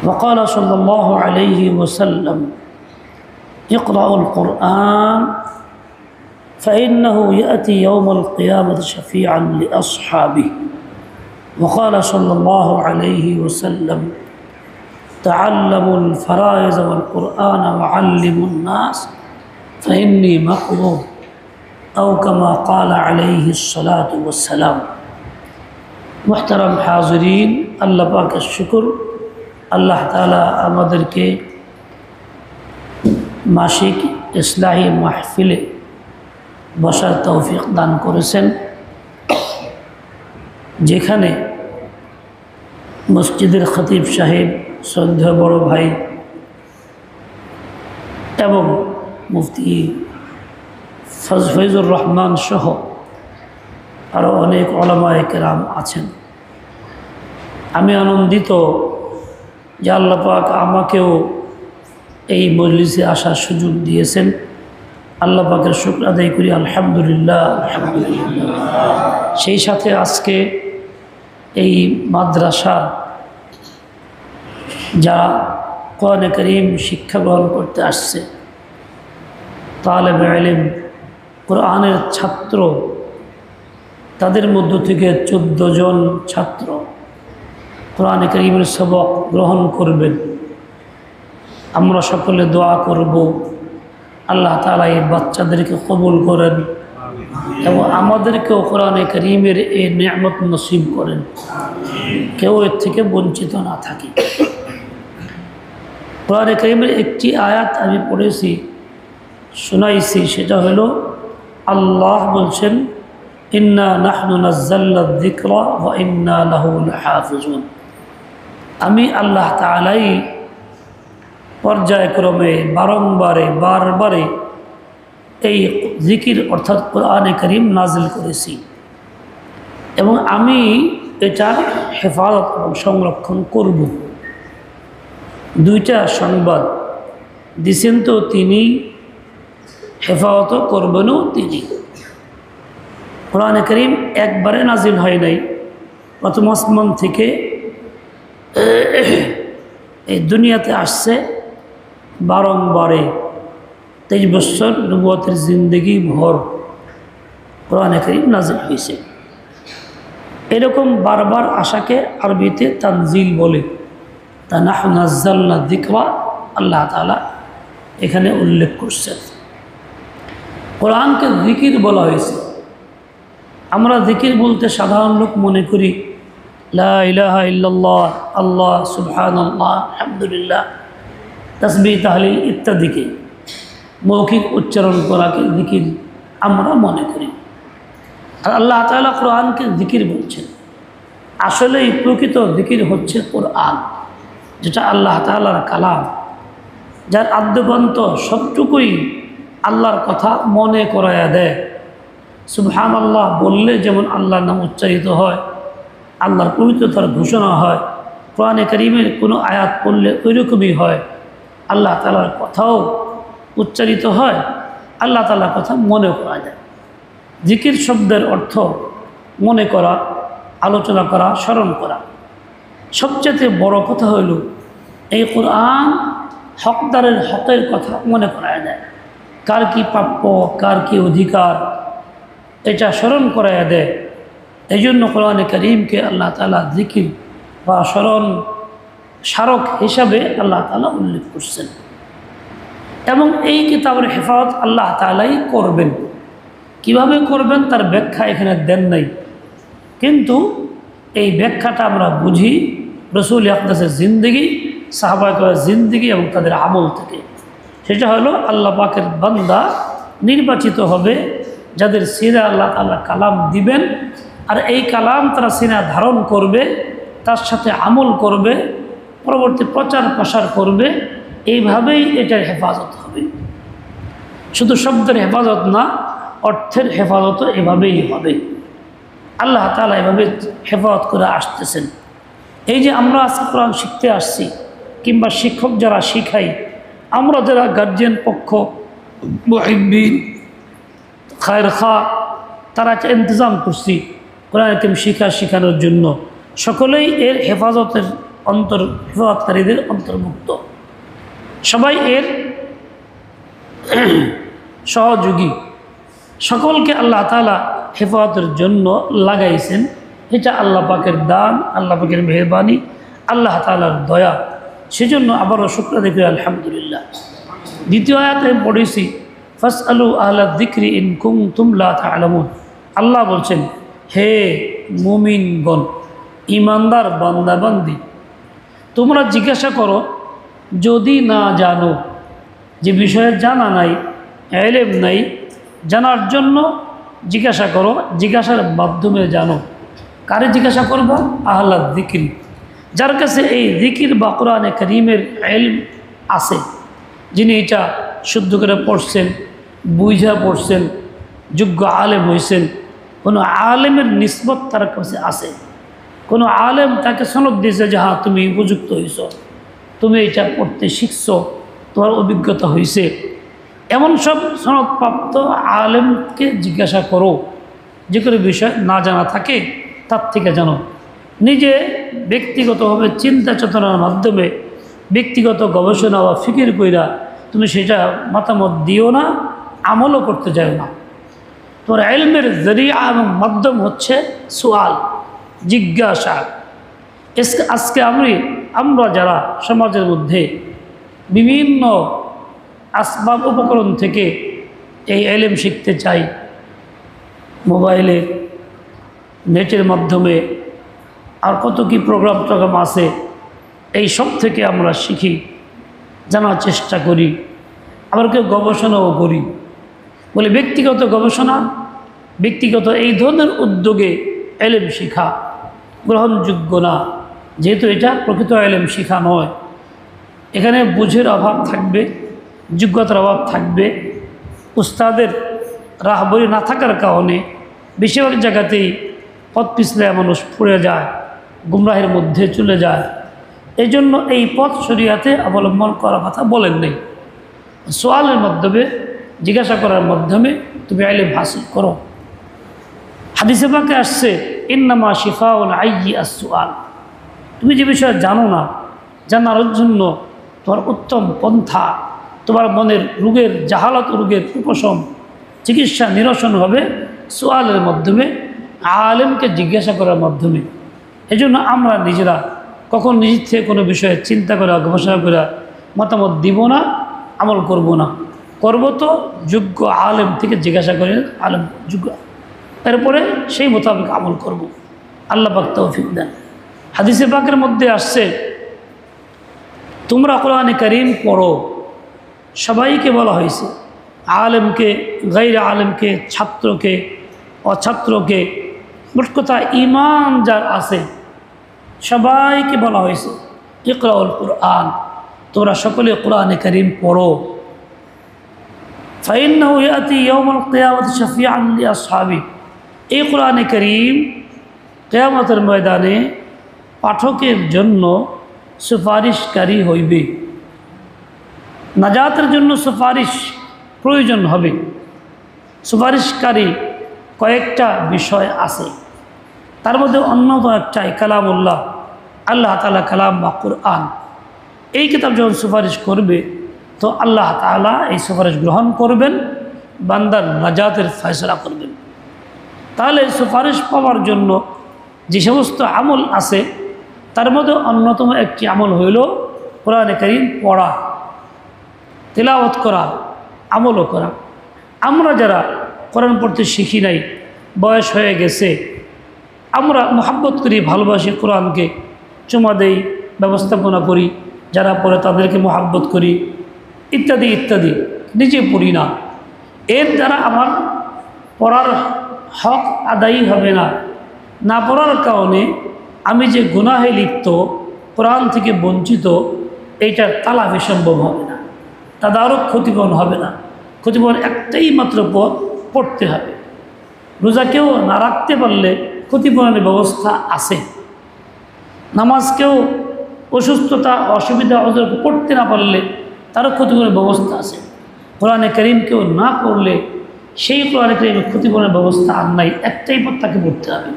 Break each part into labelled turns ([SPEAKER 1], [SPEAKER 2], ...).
[SPEAKER 1] وقال صلى الله عليه وسلم اقرأوا القرآن فإنه يأتي يوم القيامة شفيعا لأصحابه وقال صلى الله عليه وسلم تعلموا الفرائض والقرآن وعلموا الناس فإني مقبول أو كما قال عليه الصلاة والسلام। محترم حاضرين، আল্লাহ পাকের শুকর, আল্লাহ তাআলা আমাদেরকে মাসিক ইসলাহি মাহফিলে বসার তৌফিক দান করেছেন, যেখানে মসজিদের খতিব সাহেব, শ্রদ্ধেয় বড় ভাই এবং মুফতি ফয়জুর রহমান সহ আরও অনেক উলামায়ে কেরাম আছেন। আমি আনন্দিত যে আল্লাহ পাক আমাকেও এই মজলিসে আসার সুযোগ দিয়েছেন। আল্লাহ পাকের শুকর আদায় করি, আলহামদুলিল্লাহ আলহামদুলিল্লাহ। সেই সাথে আজকে এই মাদ্রাসা যারা কোরআনে কারীম শিক্ষা গ্রহণ করতে আসছে, তালেবে ইলম, কোরআনের ছাত্র, তাদের মধ্য থেকে 14 জন ছাত্র কোরআনে কারীমের সবক গ্রহণ করবেন। আমরা সকলে দোয়া করব আল্লাহ তাআলা এই বাচ্চাদেরকে কবুল করেন এবং আমাদেরকেও কোরআনে কারীমের এই নিয়ামত নসিব করেন, কেউ এর থেকে বঞ্চিত না থাকে। কোরআনে কারীমের একটি আয়াত আমি পড়েছি, শোনাইছি, সেটা হলো আল্লাহ বলছেন ইন্না নাহনু নাযালনা যিকরা ওয়া ইন্না লাহু লাহাফিজুন। আমি আল্লাহ তাআলাই পর্যায়ক্রমে বারবারে এই জিকির অর্থাৎ কোরআনে কারীম নাজিল করেছি এবং আমি এটার হেফাজত এবং সংরক্ষণ করব। দুইটা সংবাদ দিছেন তো তিনি, হেফাজত করবেনও তিনি। কোরআনে কারীম একবারে নাজিল হয় নাই, প্রথম আসমান থেকে এই দুনিয়াতে আসছে বারংবারে। 23 বছর নবুয়তের জিন্দেগি ভর কোরআনে কারীম নাজিল হয়েছে। এরকম বারবার আশাকে আরবিতে তানজিল বলে। তা নাহনু নাযালনা যিকরা আল্লাহ তাআলা এখানে উল্লেখ করছেন। কোরআনকে জিকির বলা হয়েছে। আমরা জিকির বলতে সাধারণ লোক মনে করি লা ইলাহা ইল্লাল্লাহ, আল্লাহ, সুবহানাল্লাহ, আলহামদুলিল্লাহ, তাসবিহ, তাহলিল ইত্যাদিকে মৌখিক উচ্চারণ করাকে জিকির আমরা মনে করি। আর আল্লাহ তাআলা কোরআনকে জিকির বলছেন। আসলেই প্রকৃত জিকির হচ্ছে কোরআন, যেটা আল্লাহ তাআলার কালাম, যার আদ্যপান্ত সবটুকুই আল্লাহর কথা মনে করায়া দেয়। সুবহানাল্লাহ বললে যেমন আল্লাহর নাম উচ্চারিত হয়, আল্লাহর পবিত্রতার ঘোষণা হয়, কোরআনে কারীমের কোনো আয়াত পড়লে ওইরকমই হয়। আল্লাহ তাআলার কথাও উচ্চারিত হয়, আল্লাহ তাআলার কথা মনে করা যায়। জিকির শব্দের অর্থ মনে করা, আলোচনা করা, স্মরণ করা। সবচেয়ে বড় কথা হইল এই কোরআন হকদারের হকের কথা মনে করা যায়। কার কি প্রাপ্য, কার কি অধিকার, এটা স্মরণ করাইয়া দেয়। এই জন্য কোরআনে কারীমকে আল্লাহ তাআলা জিকির বা স্মরণ স্মারক হিসাবে আল্লাহ তাআলা উল্লেখ করছেন এবং এই কিতাবের হেফাজত আল্লাহ তাআলাই করবেন। কিভাবে করবেন তার ব্যাখ্যা এখানে দেন নাই, কিন্তু এই ব্যাখ্যাটা আমরা বুঝি রাসূল আকরামের জিন্দেগি, সাহাবায়ে কেরামের জিন্দেগি এবং তাদের আমল থেকে। সেটা হলো আল্লাহ পাকের বান্দা নির্বাচিত হবে যাদের সিনা আল্লাহ তাআলা কালাম দিবেন, আর এই কালাম তারা সিনা ধারণ করবে, তার সাথে আমল করবে, পরবর্তী প্রচার প্রসার করবে। এইভাবেই এটার হেফাজত হবে। শুধু শব্দের হেফাজত না, অর্থের হেফাজতও এভাবেই হবে। আল্লাহ তাআলা এভাবে হেফাজত করে আসতেছেন। এই যে আমরা আজকে কোরআন শিখতে আসছি, কিংবা শিক্ষক যারা শিখাই, আমরা যারা গার্জিয়ান পক্ষ, মুহিব্বিন, খায়ের খা, তারা একটা ইন্তজাম করছি কোরআন কারীম শেখানোর জন্য। সকলেই এর হেফাজতের হেফাজতকারীদের অন্তর্ভুক্ত, সবাই এর সহযোগী। সকলকে আল্লাহ তাআলা হেফাজতের জন্য লাগাইছেন। এটা আল্লাহ পাকের দান, আল্লাহ পাকের মেহেরবানি, আল্লাহ তাআলার দয়া। সেজন্য আবারও শুকর আদায় করি আলহামদুলিল্লাহ। দ্বিতীয় আয়াতে পড়েছি ফাসআলু আহলা যিকরি ইন কুনতুম লা তা'লামুন। আল্লাহ বলছেন, হে মুমিনগণ, ইমানদার বান্দাবান্দি, তোমরা জিজ্ঞাসা করো যদি না জানো। যে বিষয়ে জানা নাই, ইলম নাই, জানার জন্য জিজ্ঞাসা করো, জিজ্ঞাসার মাধ্যমে জানো। কারে জিজ্ঞাসা করবো? আহলা যিকরি, যার কাছে এই যিকির বা কোরআনে কারীমের ইলম আছে, যিনি এটা শুদ্ধ করে পড়ছেন, বুঝা পড়ছেন, যোগ্য আলেম হয়েছেন। কোনো আলেমের নিসবত তার কাছে আছে, কোনো আলেম তাকে সনদ দিয়েছে যে হ্যাঁ তুমি উপযুক্ত হয়েছ, তুমি এটা পড়তে শিখছ, তোমার অভিজ্ঞতা হয়েছে, এমন সব সনদপ্রাপ্ত আলেমকে জিজ্ঞাসা করো। যে কোনো বিষয় না জানা থাকে তার থেকে জানো। নিজে ব্যক্তিগতভাবে চিন্তা চেতনার মাধ্যমে ব্যক্তিগত গবেষণা বা ফিকির কইরা তুমি সেটা মতামত দিও না, আমলও করতে যাও না। তোমার ইলমের জরিয়া এবং মাধ্যম হচ্ছে সুয়াল, জিজ্ঞাসা। আজকে আমরা যারা সমাজের মধ্যে বিভিন্ন আসবাব উপকরণ থেকে এই ইলম শিখতে চাই, মোবাইলে, নেটের মাধ্যমে, আর কত কি প্রোগ্রাম আছে, এই সব থেকে আমরা শিখি, জানার চেষ্টা করি, আবার কেউ গবেষণাও করি। বলে ব্যক্তিগত গবেষণা, ব্যক্তিগত এই ধরনের উদ্যোগে ইলম শিখা গ্রহণযোগ্য না, যেহেতু এটা প্রকৃত ইলম শিখা নয়। এখানে বুঝের অভাব থাকবে, যোগ্যতার অভাব থাকবে, উস্তাদের রাহবরি না থাকার কারণে বেশিরভাগ জায়গাতেই পথ পিছলে মানুষ পড়ে যায়, গুমরাহের মধ্যে চলে যায়। এই জন্য এই পথ শরিয়াতে অবলম্বন করার কথা বলেন নেই। সোয়ালের মাধ্যমে, জিজ্ঞাসা করার মাধ্যমে তুমি ইলম হাসিল করো। হাদিসে পাকে আসছে ইন্নামা শিফাউল আইয়ি আস-সুআল। তুমি যে বিষয়ে জানো না, জানার জন্য তোমার উত্তম পন্থা, তোমার মনের রোগের, জাহালত রোগের উপশম, চিকিৎসা নিরসন হবে সুয়ালের মাধ্যমে, আলেমকে জিজ্ঞাসা করার মাধ্যমে। এজন্য আমরা নিজেরা কখন নিজের থেকে কোনো বিষয়ে চিন্তা করা, গবেষণা করা মতামত দিব না, আমল করব না। করব তো যোগ্য আলেম থেকে জিজ্ঞাসা করে, আলেম যোগ্য, এরপরে সেই মোতাবেক আমল করব। আল্লাহ পাক তৌফিক দেন। হাদিসে পাকের মধ্যে আসছে তোমরা কোরআনে কারীম পড়ো। সবাইকে বলা হয়েছে, আলেমকে, গায়রে আলেমকে, ছাত্রকে, অছাত্রকে, মোট কথা ঈমান যার আছে সবাইকে বলা হয়েছে ইকরাউল কুরআন, তোমরা সকলে কোরআনে কারীম পড়ো। ফাইন্নাহু ইয়াতি ইয়াউমাল কিয়ামাতি শাফিআন লিআসহাবি। এই কোরআনে কারীম কিয়ামতের ময়দানে পাঠকের জন্য সুপারিশকারী হইবে। নাজাতের জন্য সুপারিশ প্রয়োজন হবে। সুপারিশকারী কয়েকটা বিষয় আছে, তার মধ্যে অন্যতম একটাই কালামুল্লাহ, আল্লাহ তাআলা কালাম বা কুরআন। এই কিতাব যখন সুপারিশ করবে তো আল্লাহ তাআলা এই সুপারিশ গ্রহণ করবেন, বান্দার নাজাতের ফয়সালা করবেন। তাহলে সুপারিশ পাওয়ার জন্য যে সমস্ত আমল আছে তার মধ্যে অন্যতম একটি আমল হইল কোরআনে কারীম পড়া, তিলাওয়াত করা, আমলও করা। আমরা যারা কোরআন পড়তে শিখি নাই, বয়স হয়ে গেছে, আমরা মহব্বত করি, ভালোবাসি, কোরআনকে চুমা দেই, ব্যবস্থাপনা করি, যারা পড়ে তাদেরকে মহব্বত করি, ইত্যাদি ইত্যাদি, নিজে পড়ি না। এর দ্বারা আমার পড়ার হক আদায়ী হবে না। না পড়ার কারণে আমি যে গুনাহে লিপ্ত, কোরআন থেকে বঞ্চিত, এইটার তালাফি সম্ভব হবে না, তাদারক ক্ষতিপূরণ হবে না। ক্ষতিপূরণ একটাই মাত্র পথ, পড়তে হবে। রোজাকেও না রাখতে পারলে ক্ষতিপূরণের ব্যবস্থা আছে। নামাজকেও অসুস্থতা, অসুবিধা, পড়তে না পারলে তারও ক্ষতিপূরণের ব্যবস্থা আছে। কোরআনে কারীমকেও না পড়লে সেই কোরআনে কারীমের ক্ষতিপূরণের ব্যবস্থা আর নাই, একটাই পথ তাকে পড়তে হবে।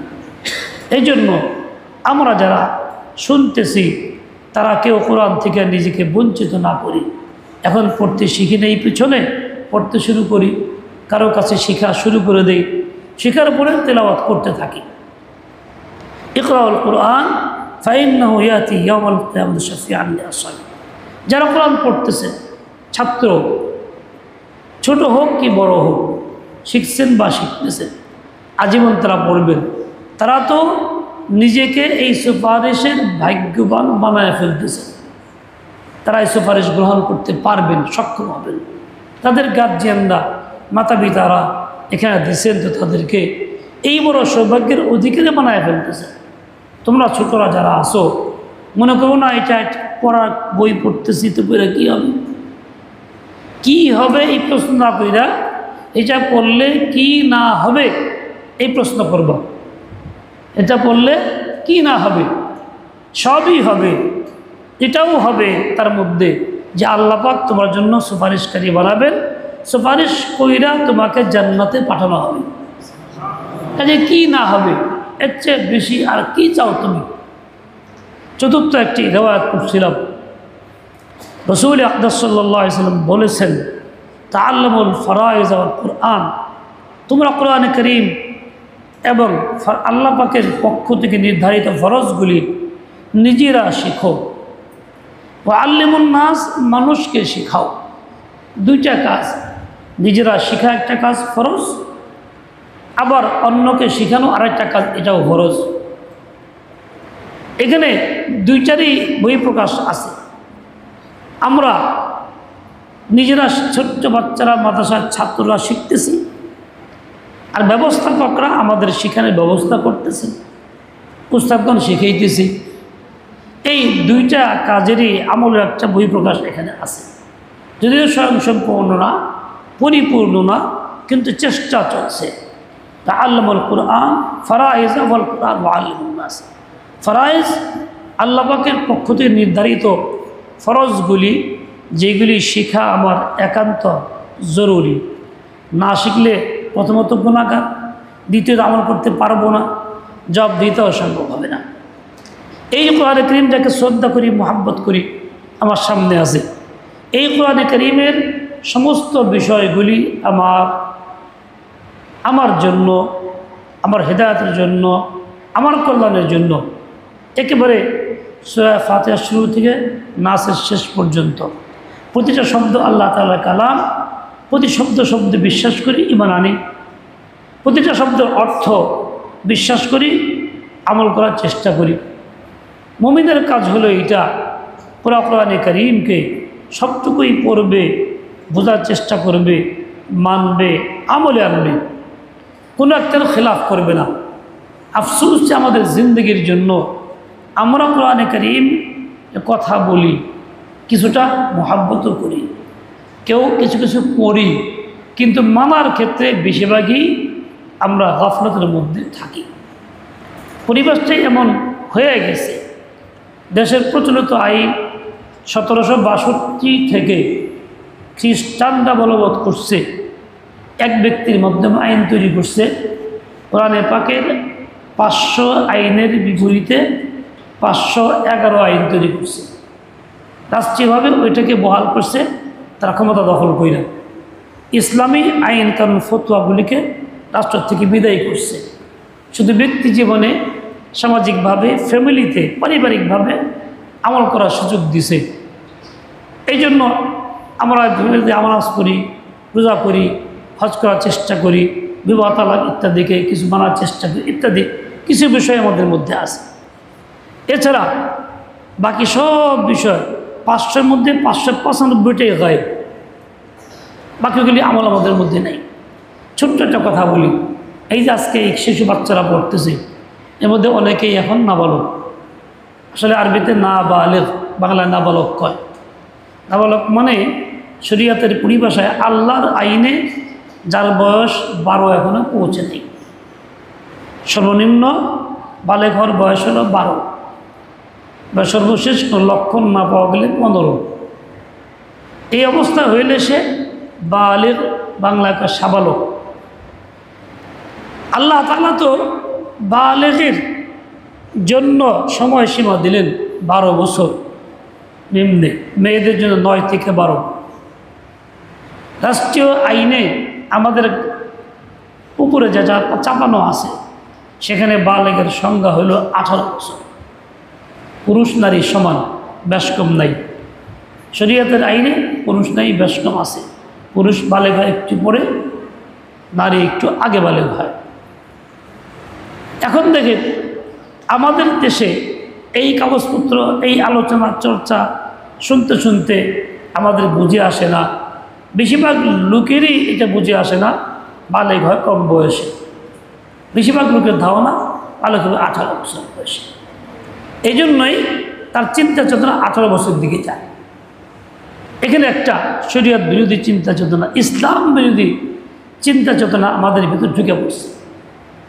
[SPEAKER 1] এই জন্য আমরা যারা শুনতেছি, তারা কেউ কোরআন থেকে নিজেকে বঞ্চিত না করি। এখন পড়তে শিখি নেই, পিছনে পড়তে শুরু করি, কারো কাছে শেখা শুরু করে দেই, শেখার পরে তেলাওয়াত করতে থাকি। ইকরাউল কোরআন ফাইন্নাহু ইয়াতি ইয়াউমাল কিয়ামাতি শাফিআন লিআসহাবিহি। যারা কোরআন পড়তেছে, ছাত্র ছোট হোক কি বড় হোক, শিখছেন বা শিখতেছেন, আজীবন তারা পড়বেন, তারা তো নিজেকে এই সুপারিশের ভাগ্যবান বানায় ফেলতেছে। তারা এই সুপারিশ গ্রহণ করতে পারবেন, সক্ষম হবেন। তাদের গার্জিয়ানরা, মাতা পিতারা এখানে দিচ্ছেন, তো তাদেরকে এই বড় সৌভাগ্যের অধিকারী বানায় ফেলতেছে। তোমরা ছোটরা যারা আসো, মনে করো না এটা পড়ার বই পড়তেছি তো পড়ে কী হবে, কী হবে এই প্রশ্ন না কইরা এটা পড়লে কি না হবে এই প্রশ্ন করব। এটা পড়লে কি না হবে, সবই হবে। এটাও হবে তার মধ্যে যে আল্লাহ পাক তোমার জন্য সুপারিশকারী বানাবেন, সুপারিশ কইরা তোমাকে জান্নাতে পাঠানো হবে। কাজে কি না হবে, এর চেয়ে বেশি আর কি চাও তুমি। চতুর্থ একটি রিওয়ায়াত করছিলাম, রাসূল আকরাম সাল্লাল্লাহু আলাইহি ওয়াসাল্লাম বলেছেন, তাআল্লামুল ফারায়েজ ওয়াল কুরআন, তোমরা কোরআনে কারীম এবং আল্লাহ পাকের পক্ষ থেকে নির্ধারিত ফরজগুলি নিজেরা শিখো, ওয়া আল্লিমুন নাস, মানুষকে শিখাও। দুইটা কাজ, নিজেরা শিখা একটা কাজ ফরজ, আবার অন্যকে শিখানো আরেকটা কাজ, এটাও ফরজ। এখানে দুইটারই বহিঃপ্রকাশ আছে। আমরা নিজেরা ছোট্ট বাচ্চারা, মাদ্রাসার ছাত্ররা শিখতেছি, আর ব্যবস্থাপকরা আমাদের শিখানোর ব্যবস্থা করতেছেন, উস্তাদগণ শিখাইতেছি। এই দুইটা কাজেরই আমলের একটা বহিঃপ্রকাশ এখানে আছে। যদিও স্বয়ংসম্পূর্ণ না, পরিপূর্ণ না, কিন্তু চেষ্টা চলছে। তাআল্লামুল কুরআন ফারায়েজ ওয়াল কুরআন ওয়া আল্লিমুন নাস। ফারায়েজ আল্লাহ পাকের পক্ষ থেকে নির্ধারিত ফরজগুলি, যেগুলি শিখা আমার একান্ত জরুরি। না শিখলে প্রথমত গুনাহগার, দ্বিতীয়ত আমল করতে পারবো না, জবাব দিতেও সম্ভব হবে না। এই কোরআনে কারীমটাকে শ্রদ্ধা করি, মহব্বত করি, আমার সামনে আছে। এই কোরআনে কারীমের সমস্ত বিষয়গুলি আমার জন্য, আমার হেদায়েতের জন্য, আমার কল্যাণের জন্য। একেবারে সূরা ফাতিহা শুরু থেকে নাসের শেষ পর্যন্ত প্রতিটা শব্দ আল্লাহ তাআলার কালাম। প্রতি শব্দে বিশ্বাস করি, ঈমান আনি। প্রতিটা শব্দের অর্থ বিশ্বাস করি, আমল করার চেষ্টা করি। মুমিনের কাজ হলো এটা, পুরা কোরআনে কারীমকে সবটুকুই পড়বে, বোঝার চেষ্টা করবে, মানবে, আমলে আনবে, কোনো একটার খেলাফ করবে না। আফসোস যে আমাদের জিন্দগির জন্য আমরা কোরআনে কারীম কথা বলি, কিছুটা মহাব্বতও করি, কেউ কিছু কিছু পড়ি, কিন্তু মানার ক্ষেত্রে বেশিরভাগই আমরা গাফলতের মধ্যে থাকি। পরিবেশটাই এমন হয়ে গেছে। দেশের প্রচলিত আইন 1762 থেকে খ্রিস্টানরা বলবৎ করছে, এক ব্যক্তির মাধ্যমে আইন তৈরি করছে। কোরআনে পাকের 500 আইনের বিপরীতে 511 আইন তৈরি করছে। রাষ্ট্রীয়ভাবে ওইটাকে বহাল করছে তারা ক্ষমতা দখল কইরা। ইসলামী আইন কানুন ফতোয়াগুলিকে রাষ্ট্র থেকে বিদায় করছে। শুধু ব্যক্তি জীবনে, সামাজিকভাবে, ফ্যামিলিতে, পারিবারিকভাবে আমল করার সুযোগ দিছে। এই জন্য আমরা আমাজ করি, রোজা করি, হজ করার চেষ্টা করি, বিবাহ তালাক ইত্যাদিকে কিছু মানার চেষ্টা করি, ইত্যাদি কিছু বিষয় আমাদের মধ্যে আছে। এছাড়া বাকি সব বিষয় 500-র মধ্যে 595টাই হয়, বাকিগুলি আমল আমাদের মধ্যে নেই। ছোট্ট একটা কথা বলি, এই যে আজকে এই শিশু বাচ্চারা পড়তেছে, এর মধ্যে অনেকেই এখন নাবালক। আসলে আরবিতে নাবালেগ, বাংলায় নাবালক কয়। নাবালক মানে শরীয়তের পরিভাষায় আল্লাহর আইনে যার বয়স 12 এখনো পৌঁছে নেই। সর্বনিম্ন বালেগ হওয়ার বয়স হলো 12, বা সর্বশেষ লক্ষণ না পাওয়া গেলে 15। এই অবস্থা হইলে সে বালেগ, বাংলায় সাবালক। আল্লাহ তাআলা তো বালেগের জন্য সময়সীমা দিলেন 12 বছর। নিম্নে, মেয়েদের জন্য 9 থেকে 12। রাষ্ট্রীয় আইনে আমাদের উপরে যা যা চাপানো আছে সেখানে বালেগের সংজ্ঞা হলো 18 বছর। পুরুষ নারী সমান, বেশ কম নাই। শরীয়তের আইনে পুরুষ নারী বেশ কম আছে। পুরুষ বালেগ হয় একটু পরে, নারী একটু আগে বালেগ হয়। এখন দেখেন আমাদের দেশে এই কাগজপত্র, এই আলোচনা চর্চা শুনতে শুনতে আমাদের বুঝে আসে না, বেশিরভাগ লোকেরই এটা বুঝে আসে না বালেগ হয় কম বয়সে। বেশিরভাগ লোকের ধারণা বালেগ হবে 18 বছর বয়সে। এই জন্যই তার চিন্তা চেতনা 18 বছরের দিকে যায়। এখানে একটা শরীয়ত বিরোধী চিন্তা চেতনা, ইসলাম বিরোধী চিন্তা চেতনা আমাদের ভিতর ঢুকে পড়ছে।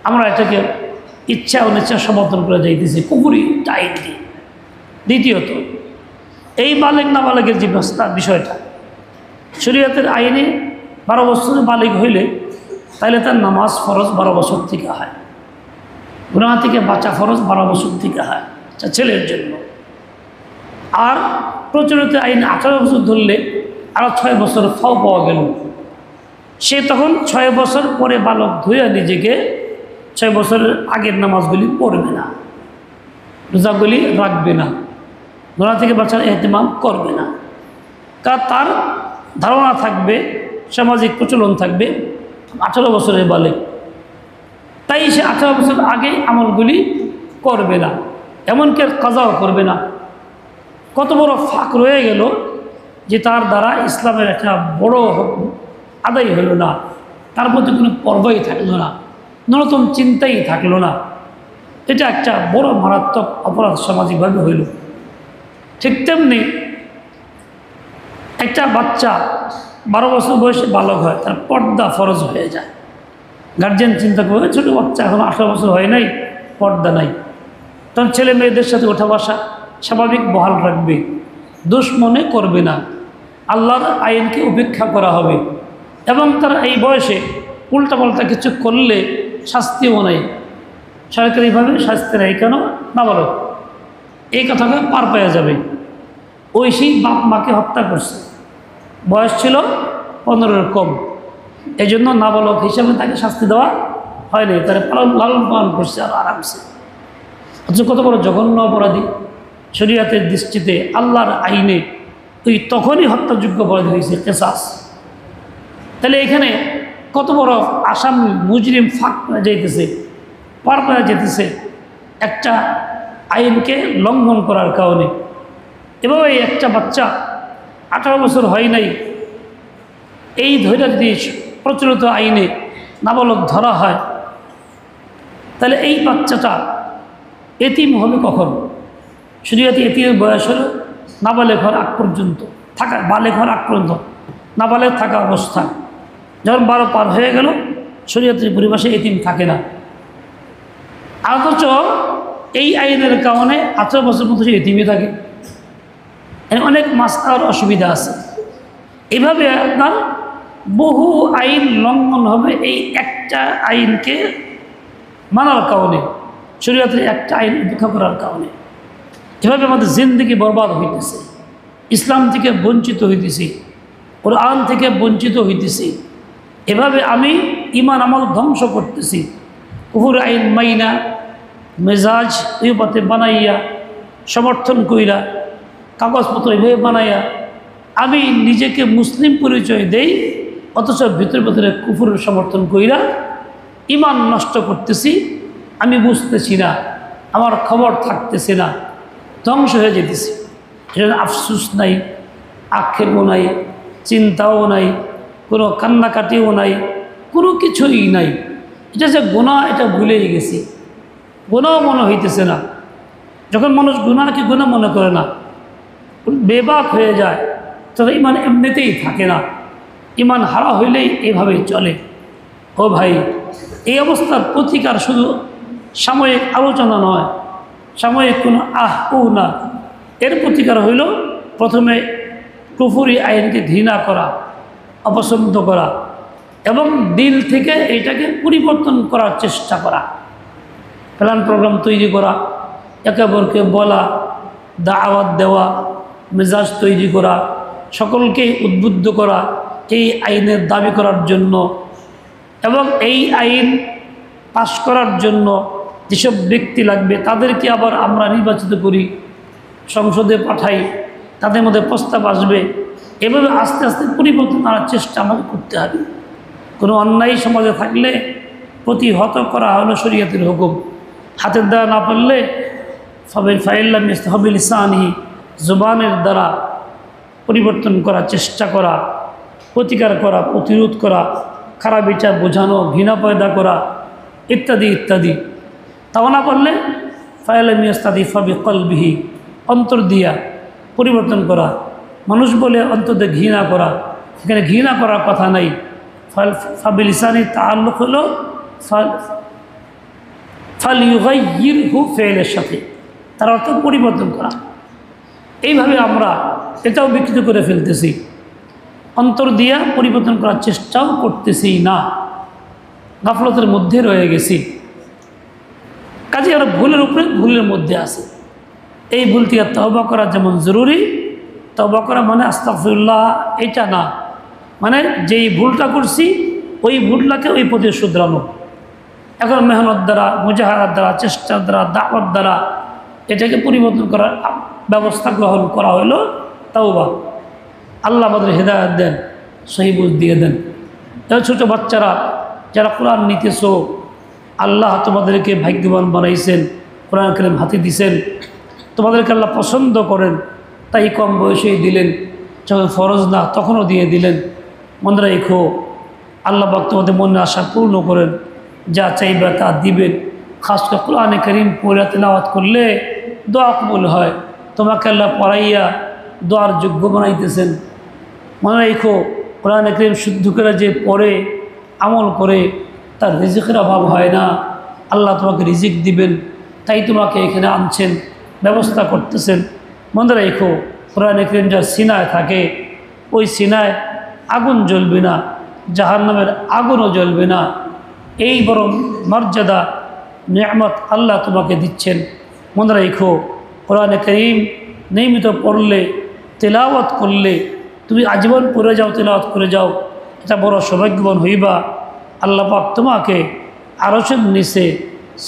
[SPEAKER 1] আমরা এটাকে ইচ্ছা অনিচ্ছা সমর্থন করে যাইতেছি কুফরি আইন দিয়ে। দ্বিতীয়ত, এই বালেগ না বালেগের যে বিষয়টা, শরীয়তের আইনে 12 বছরের বালেগ হইলে তাহলে তার নামাজ ফরজ 12 বছর থেকে হয়, গুনাহ থেকে বাঁচা ফরজ 12 বছর থেকে হয় ছেলের জন্য। আর প্রচলিত আইনে 18 বছর ধরলে আরও 6 বছর ফাও পাওয়া গেল। সে তখন 6 বছর পরে বালক ধুয়ে নিজেকে 6 বছরের আগের নামাজগুলি পড়বে না, রোজাগুলি রাখবে না, গুনাহ থেকে বাঁচার এহতেমাম করবে না। কারণ তার ধারণা থাকবে, সামাজিক প্রচলন থাকবে 18 বছরের বালেগ, তাই সে 18 বছর আগে আমলগুলি করবে না, এমনকি কাজাও করবে না। কত বড় ফাঁক রয়ে গেল যে তার দ্বারা ইসলামের একটা বড় আদায় হইল না, তার প্রতি কোনো পর্বই থাকলো না, ন্যূনতম চিন্তাই থাকলো না। এটা একটা বড় মারাত্মক অপরাধ সামাজিকভাবে হইল। ঠিক তেমনি একটা বাচ্চা 12 বছর বয়সে বালক হয়, তার পর্দা ফরজ হয়ে যায়। গার্জিয়ান চিন্তা করবে ছোটো বাচ্চা এখন 18 বছর হয় নাই, পর্দা নাই, তখন ছেলে মেয়েদের সাথে ওঠা বসা স্বাভাবিক বহাল রাখবে, দোষ মনে করবে না, আল্লাহর আইনকে উপেক্ষা করা হবে। এবং তারা এই বয়সে উল্টাপাল্টা কিছু করলে শাস্তিও নাই, সরকারিভাবে শাস্তি নেই, কেন না বলো, এই কথাটা পার পাওয়া যাবে। ওই সেই বাপ মাকে হত্যা করছে, বয়স ছিল 15-এর কম, এই জন্য নাবালক হিসাবে তাকে শাস্তি দেওয়া হয়নি, তারা লালন পালন করছে আর আরামসে। অথচ কত বড় জঘন্য অপরাধী শরীয়তের দৃষ্টিতে, আল্লাহর আইনে ওই তখনই হত্যাযোগ্য অপরাধী হয়েছে কেসাস। তাহলে এখানে কত বড় আসামি মুজরিম ফাঁক যাইতেছে, পার পাওয়া যেতেছে একটা আইনকে লঙ্ঘন করার কারণে। এবং এই একটা বাচ্চা 18 বছর হয় নাই, এই ধৈর্য যদি প্রচলিত আইনে নাবালক ধরা হয়, তাহলে এই বাচ্চাটা এতিম হবে কখন? শরীয়তে এতিমের বয়স হলো নাবালেগ হওয়ার আগ পর্যন্ত থাকা, বালেগ হওয়ার আগ পর্যন্ত নাবালেগ থাকা অবস্থা। যখন 12 পার হয়ে গেল শরীয়তের পরিভাষে এতিম থাকে না। অথচ এই আইনের কারণে 18 বছর মতো সে এতিমই থাকে। অনেক মাসলার অসুবিধা আছে। এভাবে আপনার বহু আইন লঙ্ঘন হবে এই একটা আইনকে মানার কারণে, শরীয়তের একটা আইন উপেক্ষা করার কারণে। এভাবে আমাদের জিন্দেগি বরবাদ হইতেছে, ইসলাম থেকে বঞ্চিত হইতেছি, কোরআন থেকে বঞ্চিত হইতেছি। এভাবে আমি ইমান আমল ধ্বংস করতেছি। কুফর আইন মাইনা মেজাজ ওই পথে বানাইয়া সমর্থন কইরা, কাগজপত্র এভাবে বানাইয়া আমি নিজেকে মুসলিম পরিচয় দেই, অথচ ভিতরে ভিতরে কুফরের সমর্থন কইরা ইমান নষ্ট করতেছি। আমি বুঝতেছি না, আমার খবর থাকতেছে না, ধ্বংস হয়ে যেতেছি। এটা আফসুস নাই, আক্ষেপও নাই, চিন্তাও নাই, কোনো কান্নাকাটিও নাই, কোনো কিছুই নাই। এটা যে গুনাহ এটা ভুলেই গেছি, গুনাহ মনে হইতেছে না। যখন মানুষ গুনাহকে গুনাহ মনে করে না, বেবাক হয়ে যায়, তবে ইমান এমনিতেই থাকে না। ইমান হারা হইলেই এভাবেই চলে। ও ভাই, এই অবস্থার প্রতিকার শুধু সাময়িক আলোচনা নয়, সাময়িক কোনো না, এর প্রতিকার হইল প্রথমে কুফরি আইনকে ঘৃণা করা, অপছন্দ করা এবং দিল থেকে এটাকে পরিবর্তন করার চেষ্টা করা, প্ল্যান প্রোগ্রাম তৈরি করা, একে অপরকে বলা, দাওয়াত দেওয়া, মেজাজ তৈরি করা, সকলকে উদ্বুদ্ধ করা এই আইনের দাবি করার জন্য, এবং এই আইন পাশ করার জন্য যেসব ব্যক্তি লাগবে তাদেরকে আবার আমরা নির্বাচিত করি, সংসদে পাঠাই, তাদের মধ্যে প্রস্তাব আসবে। এভাবে আস্তে আস্তে পরিবর্তন আনার চেষ্টা আমাকে করতে হবে। কোনো অন্যায় সমাজে থাকলে প্রতিহত করা হলো শরীয়তের হুকুম। হাতের দ্বারা না পারলে ফাইল্লাম ইস্তাহবিল ইসানি, জুবানের দ্বারা পরিবর্তন করার চেষ্টা করা, প্রতিকার করা, প্রতিরোধ করা, খারাপ বিচার বোঝানো, ঘৃণা পয়দা করা ইত্যাদি ইত্যাদি। তাও না পারলে ফাইল্লাম ইস্তাদি ফাবি কলবিহি, অন্তর দিয়া পরিবর্তন করা। মানুষ বলে অন্তরে ঘৃণা করা, এখানে ঘৃণা করার কথা নাই। ফাবিল ইসানি তাআল্লুক হলো ফালিয়ুগাইয়িরহু ফেলের সাথে, তার অর্থ পরিবর্তন করা। এইভাবে আমরা এটাও বিকৃত করে ফেলতেছি, অন্তর দিয়া পরিবর্তন করার চেষ্টাও করতেছি না, গাফলতের মধ্যে রয়ে গেছি। কাজে আমরা ভুলের উপরে ভুলের মধ্যে আছে। এই ভুল থেকে তওবা করা যেমন জরুরি, তওবা করা মানে আস্তাগফিরুল্লাহ এটা না, মানে যেই ভুলটা করছি ওই ভুলটাকে ওই পথে শুধরানো। এখন মেহনত দ্বারা, মুজাহাদার দ্বারা, চেষ্টার দ্বারা, দাওয়াত দ্বারা এটাকে পরিবর্তন করার ব্যবস্থা গ্রহণ করা হলো তাওবা। আল্লাহ আমাদের হেদায়েত দেন, সহি বুঝ দিয়ে দেন। এবার ছোটো বাচ্চারা যারা কোরআন নিতেছো, আল্লাহ তোমাদেরকে ভাগ্যবান বানাইছেন, কোরআন কারীম হাতে দিছেন, তোমাদেরকে আল্লাহ পছন্দ করেন, তাই কম বয়সেই দিলেন, যখন ফরজ না তখনও দিয়ে দিলেন। মনে রেখো আল্লাহ পাক তোমাদের মনের আশা পূর্ণ করেন, যা চাইবে তা দিবেন। খাস করে কোরআনে কারীম পড়ে তেলাওয়াত করলে দোয়া কবুল হয়, তোমাকে আল্লাহ পড়াইয়া দোয়ার যোগ্য বানাইতেছেন। মনে রেখো কোরআনে কারীম শুদ্ধ করে যে পড়ে আমল করে তার রিজিকের অভাব হয় না, আল্লাহ তোমাকে রিজিক দিবেন, তাই তোমাকে এখানে আনছেন, ব্যবস্থা করতেছেন। মনে রেখো কোরআনে কারীম যার সিনায় থাকে ওই সিনায় আগুন জ্বলবে না, জাহান্নামের আগুনও জ্বলবে না। এই বড় মর্যাদা নিয়ামত আল্লাহ তোমাকে দিচ্ছেন। মনে রেখো কোরআনে কারীম নিয়মিত পড়লে, তেলাওয়াত করলে, তুমি আজীবন পড়ে যাও, তেলাওয়াত করে যাও, এটা বড় সৌভাগ্যবান হইবা। আল্লাহ পাক তোমাকে আরশের নিচে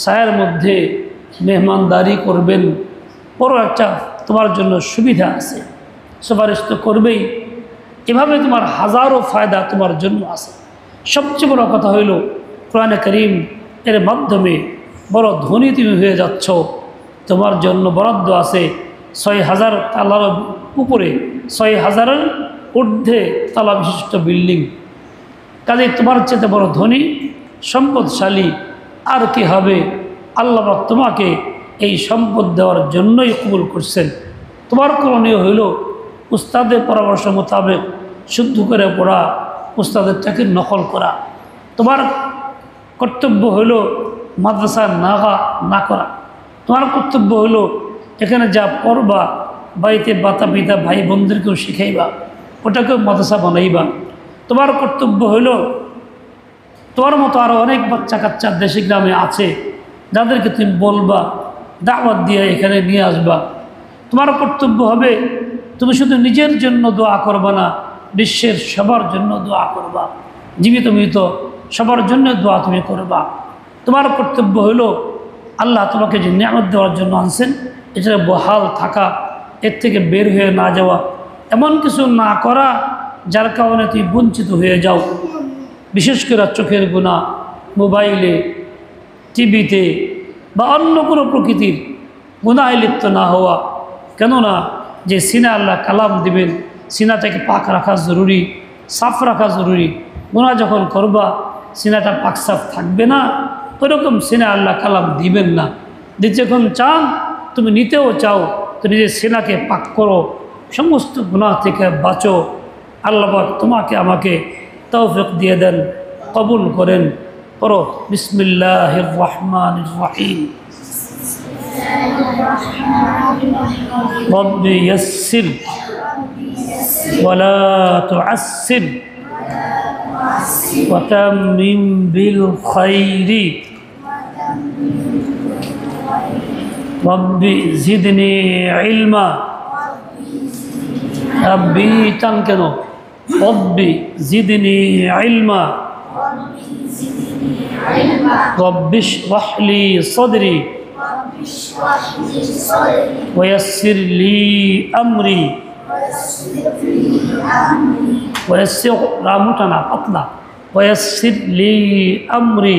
[SPEAKER 1] ছায়ার মধ্যে মেহমানদারি করবেন। বড় একটা তোমার জন্য সুবিধা আছে, সুপারিশ তো করবেই। এভাবে তোমার হাজারো ফায়দা তোমার জন্য আছে। সবচেয়ে বড় কথা হইল কোরআনে কারীম এর মাধ্যমে বড় ধনী তুমি হয়ে যাচ্ছ। তোমার জন্য বরাদ্দ আছে ৬,০০০ তালার উপরে, ৬,০০০-এর ঊর্ধ্বে তালা বিশিষ্ট বিল্ডিং। কাজে তোমার চেয়ে বড় ধনী সম্পদশালী আর কি হবে? আল্লাহ পাক তোমাকে এই সম্পদ দেওয়ার জন্যই কবুল করছেন। তোমার করণীয় হইল উস্তাদের পরামর্শ মোতাবেক শুদ্ধ করে পড়া, উস্তাদেরটাকে নকল করা। তোমার কর্তব্য হইল মাদ্রাসা না করা। তোমার কর্তব্য হইল এখানে যা পড়বা বাড়িতে বাতা পিতা ভাই বোনদেরকেও শিখাইবা, ওটাকেও মাদ্রাসা বানাইবা। তোমার কর্তব্য হইল তোমার মতো আরও অনেক বাচ্চা কাচ্চা দেশে গ্রামে আছে, যাদেরকে তুমি বলবা, দাওয়াত দিয়ে এখানে নিয়ে আসবা। তোমার কর্তব্য হবে তুমি শুধু নিজের জন্য দোয়া করবা না, বিশ্বের সবার জন্য দোয়া করবা, জীবিত মৃত সবার জন্য দোয়া তুমি করবা। তোমার কর্তব্য হইল আল্লাহ তোমাকে যে নিয়ামত দেওয়ার জন্য আনছেন এটা বহাল থাকা, এর থেকে বের হয়ে না যাওয়া, এমন কিছু না করা যার কারণে তুমি বঞ্চিত হয়ে যাও। বিশেষ করে চোখের গুনাহ, মোবাইলে, টিভিতে বা অন্য কোনো প্রকৃতির গুনাহে লিপ্ত না হওয়া। কেননা যে সিনা আল্লাহ কালাম দিবেন, সিনাটাকে পাক রাখা জরুরি, সাফ রাখা জরুরি। গুনাহ যখন করবা সিনাটা পাক সাফ থাকবে না, ওইরকম সিনা আল্লাহ কালাম দিবেন না। যখন চান তুমি নিতেও চাও তো নিজের সিনাকে পাক করো, সমস্ত গুনাহ থেকে বাঁচো। আল্লাহ পাক তোমাকে আমাকে তৌফিক দিয়ে দেন, কবুল করেন। পড়ো বিসমিল্লাহির রহমানির রহিম। রব্বি ইয়াসসির ওয়ালা তুআসসির ওয়া তাম্মিম বিল খাইরি রব্বি জিদনি ইলমা রাব্বি টান কেন রব্বি জিদনি ইলমা রব্বিশ রাহলি সদরি ওয়াসসির লি আমরি ওয়াসসির রামুটানা পাতলা ওয়াসসির লি আমরি